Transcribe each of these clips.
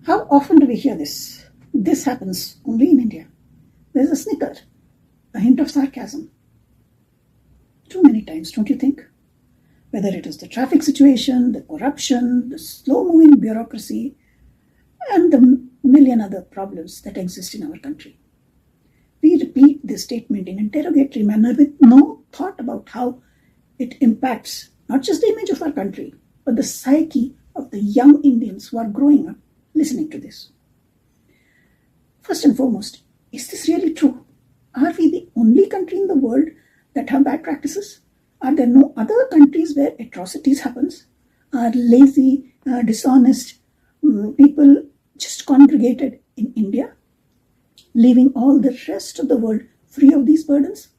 How often do we hear this? This happens only in India. There's a snicker, a hint of sarcasm. Too many times, don't you think? Whether it is the traffic situation, the corruption, the slow-moving bureaucracy, and the million other problems that exist in our country. We repeat this statement in a derogatory manner with no thought about how it impacts not just the image of our country, but the psyche of the young Indians who are growing up listening to this. First and foremost, is this really true? Are we the only country in the world that have bad practices? Are there no other countries where atrocities happens? Are lazy, dishonest people just congregated in India, leaving all the rest of the world free of these burdens?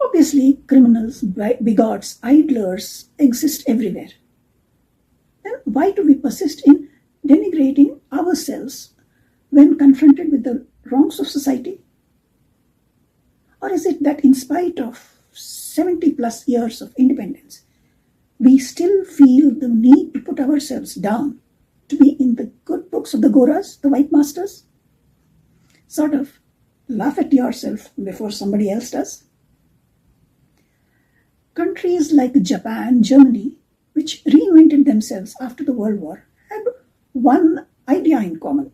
Obviously, criminals, bigots, idlers exist everywhere. Then why do we persist in denigrating ourselves when confronted with the wrongs of society? Or is it that in spite of 70 plus years of independence, we still feel the need to put ourselves down to be in the good books of the Goras, the white masters? Sort of laugh at yourself before somebody else does. Countries like Japan, Germany, which reinvented themselves after the World War, had one idea in common: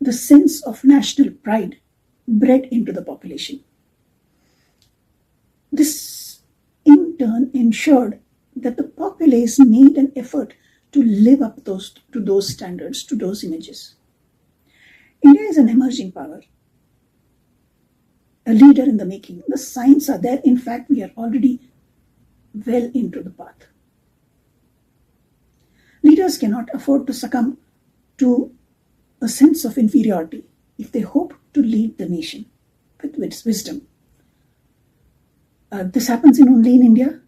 the sense of national pride bred into the population. This, in turn, ensured that the populace made an effort to live up to those standards, to those images. India is an emerging power, a leader in the making. The signs are there. In fact, we are already well into the path. Leaders cannot afford to succumb to a sense of inferiority if they hope to lead the nation with wisdom. This happens only in India,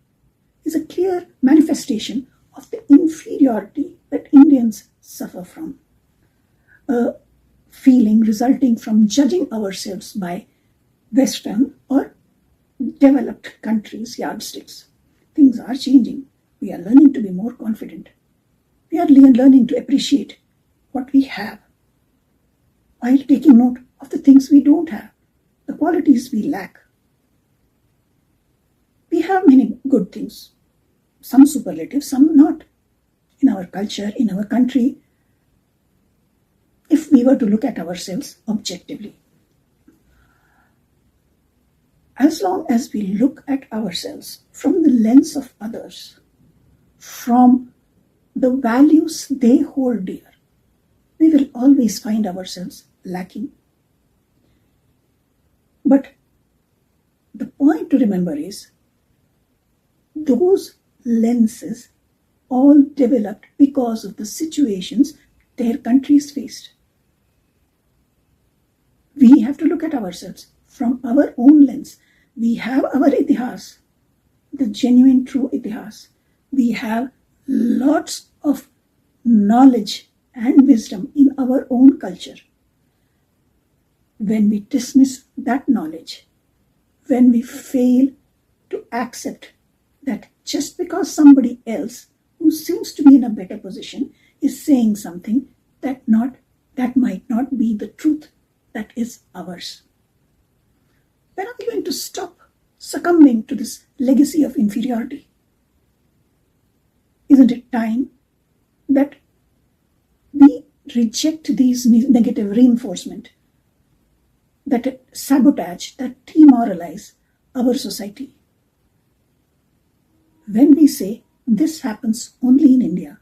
is a clear manifestation of the inferiority that Indians suffer from. A feeling resulting from judging ourselves by Western or developed countries' yardsticks. Things are changing. We are learning to be more confident. We are learning to appreciate what we have, while taking note of the things we don't have, the qualities we lack. We have many good things, some superlative, some not, in our culture, in our country, if we were to look at ourselves objectively. As long as we look at ourselves from the lens of others, from the values they hold dear, we will always find ourselves lacking. But the point to remember is, those lenses all developed because of the situations their countries faced. We have to look at ourselves from our own lens. We have our itihas, the genuine true itihas. We have lots of knowledge and wisdom in our own culture. When we dismiss that knowledge, when we fail to accept that just because somebody else who seems to be in a better position is saying something that might not be the truth that is ours. When are we going to stop succumbing to this legacy of inferiority? Isn't it time that we reject these negative reinforcement that sabotage, that demoralize our society? When we say this happens only in India,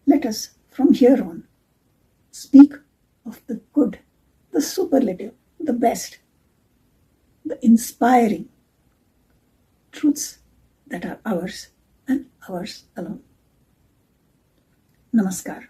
let us from here on speak of the good, the superlative, the best, the inspiring truths that are ours and ours alone. Namaskar.